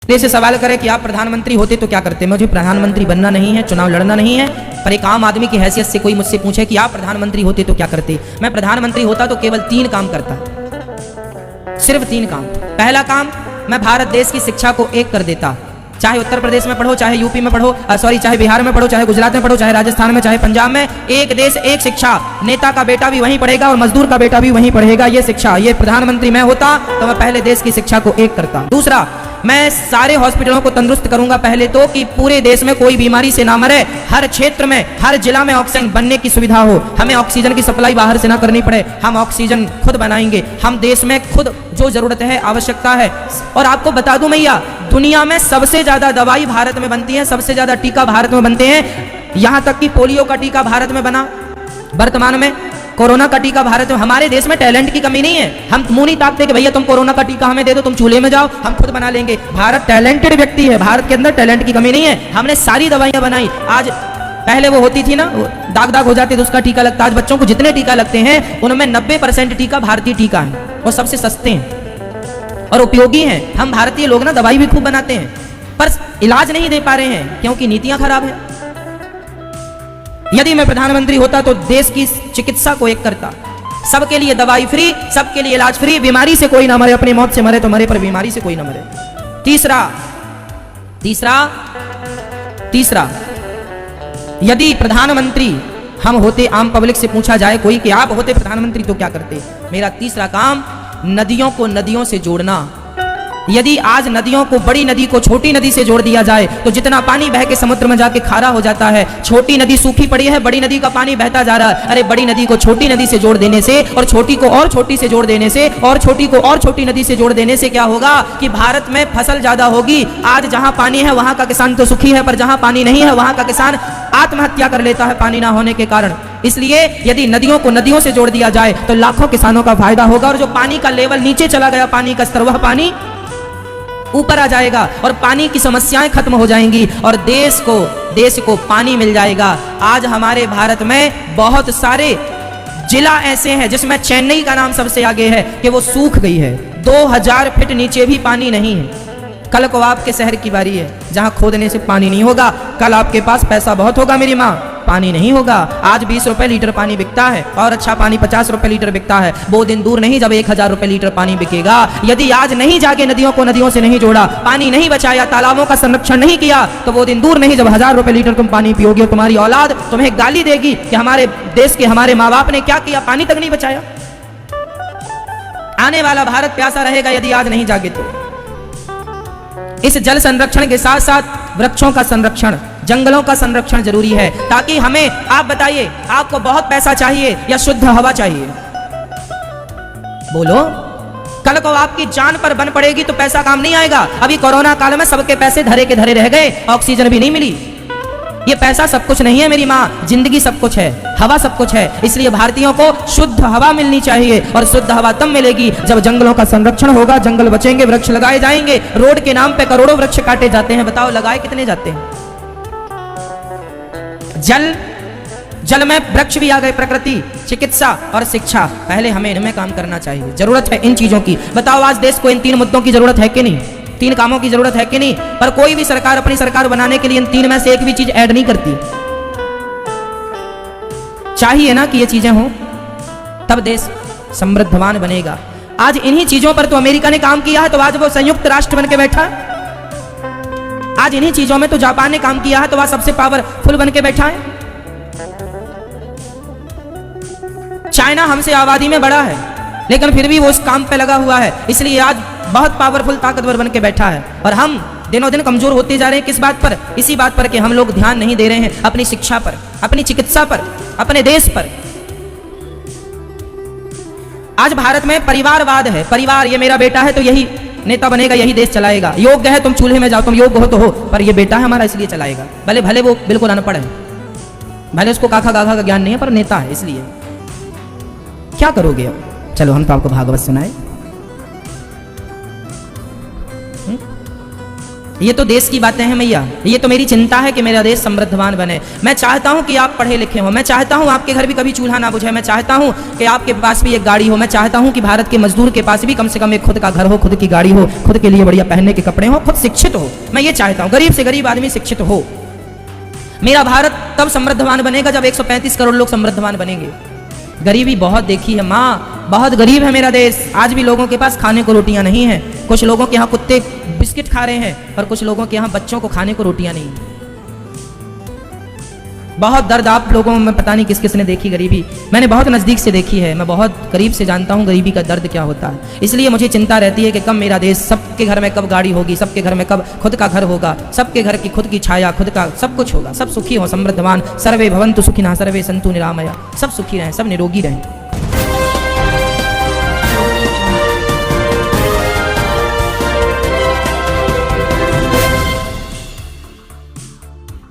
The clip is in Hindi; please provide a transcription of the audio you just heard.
से सवाल करें कि आप प्रधानमंत्री होते तो क्या करते। मुझे प्रधानमंत्री बनना नहीं है, चुनाव लड़ना नहीं है, पर एक आम आदमी की हैसियत से कोई मुझसे पूछे कि आप प्रधानमंत्री होते तो क्या करते, मैं प्रधानमंत्री होता तो केवल 3 काम करता, सिर्फ 3 काम। पहला काम, मैं भारत देश की शिक्षा को एक कर देता। चाहे उत्तर प्रदेश में पढ़ो, चाहे यूपी में पढ़ो, चाहे बिहार में पढ़ो, चाहे गुजरात में पढ़ो, चाहे राजस्थान में, चाहे पंजाब में, एक देश एक शिक्षा। नेता का बेटा भी वहीं पढ़ेगा और मजदूर का बेटा भी वहीं पढ़ेगा। ये शिक्षा, ये प्रधानमंत्री मैं होता तो मैं पहले देश की शिक्षा को एक करता। दूसरा, मैं सारे हॉस्पिटलों को तंदुरुस्त करूंगा पहले तो, कि पूरे देश में कोई बीमारी से ना मरे। हर क्षेत्र में, हर जिला में ऑक्सीजन बनने की सुविधा हो, हमें ऑक्सीजन की सप्लाई बाहर से ना करनी पड़े, हम ऑक्सीजन खुद बनाएंगे। हम देश में खुद जो जरूरत है, आवश्यकता है। और आपको बता दूं भैया, दुनिया में सबसे ज्यादा दवाई भारत में बनती है, सबसे ज्यादा टीका भारत में बनते हैं। यहां तक कि पोलियो का टीका भारत में बना, वर्तमान में कोरोना का टीका भारत में। हमारे देश में टैलेंट की कमी नहीं है। हम मुंह नहीं ताकते कि भैया तुम कोरोना का टीका हमें दे दो, तुम चूल्हे में जाओ, हम खुद बना लेंगे। भारत टैलेंटेड व्यक्ति है, भारत के अंदर टैलेंट की कमी नहीं है। हमने सारी दवाइयां बनाई। आज पहले वो होती थी ना, दाग दाग हो जाते तो उसका टीका लगता। आज बच्चों को जितने टीका लगते हैं उनमें 90% टीका भारतीय टीका है और सबसे सस्ते हैं और उपयोगी हैं। हम भारतीय लोग ना दवाई भी खूब बनाते हैं पर इलाज नहीं दे पा रहे हैं क्योंकि नीतियां खराब हैं। यदि मैं प्रधानमंत्री होता तो देश की चिकित्सा को एक करता, सबके लिए दवाई फ्री, सबके लिए इलाज फ्री, बीमारी से कोई ना मरे, अपनी मौत से मरे तो मरे पर बीमारी से कोई ना मरे। तीसरा, यदि प्रधानमंत्री हम होते, आम पब्लिक से पूछा जाए कोई कि आप होते प्रधानमंत्री तो क्या करते, मेरा तीसरा काम, नदियों को नदियों से जोड़ना। यदि आज नदियों को, बड़ी नदी को छोटी नदी से जोड़ दिया जाए तो जितना पानी बह के समुद्र में जाके खारा हो जाता है। छोटी नदी सूखी पड़ी है, बड़ी नदी का पानी बहता जा रहा है। अरे बड़ी नदी को छोटी नदी से जोड़ देने से और छोटी को और छोटी से जोड़ देने से और छोटी को और छोटी नदी से जोड़ देने से क्या होगा कि भारत में फसल ज्यादा होगी। आज जहां पानी है वहां का किसान तो सुखी है, पर जहां पानी नहीं है वहां का किसान आत्महत्या कर लेता है पानी ना होने के कारण। इसलिए यदि नदियों को नदियों से जोड़ दिया जाए तो लाखों किसानों का फायदा होगा और जो पानी का लेवल नीचे चला गया, पानी का स्तर, वह पानी ऊपर आ जाएगा और पानी की समस्याएं खत्म हो जाएंगी और देश को पानी मिल जाएगा। आज हमारे भारत में बहुत सारे जिला ऐसे हैं जिसमें चेन्नई का नाम सबसे आगे है कि वो सूख गई है, 2000 फीट नीचे भी पानी नहीं है। कल को आपके शहर की बारी है जहां खोदने से पानी नहीं होगा, कल आपके पास पैसा बहुत होगा मेरी माँ, पानी नहीं होगा। आज 20 रुपए लीटर पानी बिकता है और अच्छा पानी 50 रुपए लीटर बिकता है। वो दिन दूर नहीं जब 1000 रुपए लीटर पानी बिकेगा। यदि आज नहीं जाके नदियों को नदियों से नहीं जोड़ा, पानी नहीं बचाया, तालाबों का संरक्षण नहीं किया, तो वो दिन दूर नहीं जब 1000 रुपए लीटर तुम पानी पियोगे और तुम्हारी औलाद तुम्हें गाली देगी कि हमारे देश के हमारे माँ बाप ने क्या किया, पानी तक नहीं बचाया। आने वाला भारत प्यासा रहेगा यदि आज नहीं जागे तो। इस जल संरक्षण के साथ साथ वृक्षों का संरक्षण, जंगलों का संरक्षण जरूरी है ताकि हमें, आप बताइए, आपको बहुत पैसा चाहिए या शुद्ध हवा चाहिए? बोलो। कल को आपकी जान पर बन पड़ेगी तो पैसा काम नहीं आएगा। अभी कोरोना काल में सबके पैसे धरे के धरे रह गए, ऑक्सीजन भी नहीं मिली। ये पैसा सब कुछ नहीं है मेरी माँ, जिंदगी सब कुछ है, हवा सब कुछ है। इसलिए भारतीयों को शुद्ध हवा मिलनी चाहिए और शुद्ध हवा तब मिलेगी जब जंगलों का संरक्षण होगा, जंगल बचेंगे, वृक्ष लगाए जाएंगे। रोड के नाम पे करोड़ों वृक्ष काटे जाते हैं, बताओ लगाए कितने जाते हैं? जल में वृक्ष भी आ गए, प्रकृति, चिकित्सा और शिक्षा। पहले हमें इनमें काम करना चाहिए, जरूरत है इन चीजों की। बताओ आज देश को इन 3 मुद्दों की जरूरत है कि नहीं? 3 कामों की जरूरत है कि नहीं? पर कोई भी सरकार अपनी सरकार बनाने के लिए इन 3 में से एक भी चीज ऐड नहीं करती। चाहिए ना कि ये चीजें हों, तब देश समृद्धवान बनेगा। आज इन्हीं चीजों पर तो अमेरिका ने काम किया है, तो आज वो संयुक्त राष्ट्र बन के बैठा। आज इन्हीं चीजों में तो जापान ने काम किया है, तो वह सबसे पावरफुल बन के बैठा है। चाइना हमसे आबादी में बड़ा है लेकिन फिर भी वो उस काम पे लगा हुआ है, इसलिए आज बहुत पावरफुल, ताकतवर बन के बैठा है। और हम दिनों दिन कमजोर होते जा रहे हैं। किस बात पर? इसी बात पर कि हम लोग ध्यान नहीं दे रहे हैं अपनी शिक्षा पर, अपनी चिकित्सा पर, अपने देश पर। आज भारत में परिवारवाद है, परिवार, ये मेरा बेटा है तो यही नेता बनेगा, यही देश चलाएगा। योग्य है, तुम चूल्हे में जाओ, तुम योग्य हो तो हो, पर ये बेटा है हमारा इसलिए चलाएगा। भले वो बिल्कुल अनपढ़ है, भले उसको काखा गाखा का ज्ञान नहीं है, पर नेता है, इसलिए क्या करोगे अब? चलो हम तो आपको भागवत सुनाए। ये तो देश की बातें हैं मैया, ये तो मेरी चिंता है कि मेरा देश समृद्धवान बने। मैं चाहता हूं कि आप पढ़े लिखे हो, मैं चाहता हूं आपके घर भी कभी चूल्हा ना बुझे, मैं चाहता हूं कि आपके पास भी एक गाड़ी हो, मैं चाहता हूं कि भारत के मजदूर के पास भी कम से कम एक खुद का घर हो, खुद की गाड़ी हो, खुद के लिए बढ़िया पहनने के कपड़े हो, खुद शिक्षित हो। मैं ये चाहता हूं गरीब से गरीब आदमी शिक्षित हो। मेरा भारत तब समृद्धवान बनेगा जब 135 करोड़ लोग समृद्धवान बनेंगे। गरीबी बहुत देखी है माँ, बहुत गरीब है मेरा देश। आज भी लोगों के पास खाने को रोटियां नहीं है। कुछ लोगों के यहाँ कुत्ते बिस्किट खा रहे हैं और कुछ लोगों के यहाँ बच्चों को खाने को रोटियां नहीं है। बहुत दर्द आप लोगों में पता नहीं किस किस ने देखी गरीबी। मैंने बहुत नज़दीक से देखी है, मैं बहुत करीब से जानता हूँ गरीबी का दर्द क्या होता है। इसलिए मुझे चिंता रहती है कि कब मेरा देश, सबके घर में कब गाड़ी होगी, सबके घर में कब खुद का घर होगा, सबके घर की खुद की छाया, खुद का सब कुछ होगा, सब सुखी हो, समृद्धवान। सर्वे भवन्तु सुखिनः, सर्वे सन्तु निरामया। सब सुखी रहें, सब निरोगी रहें।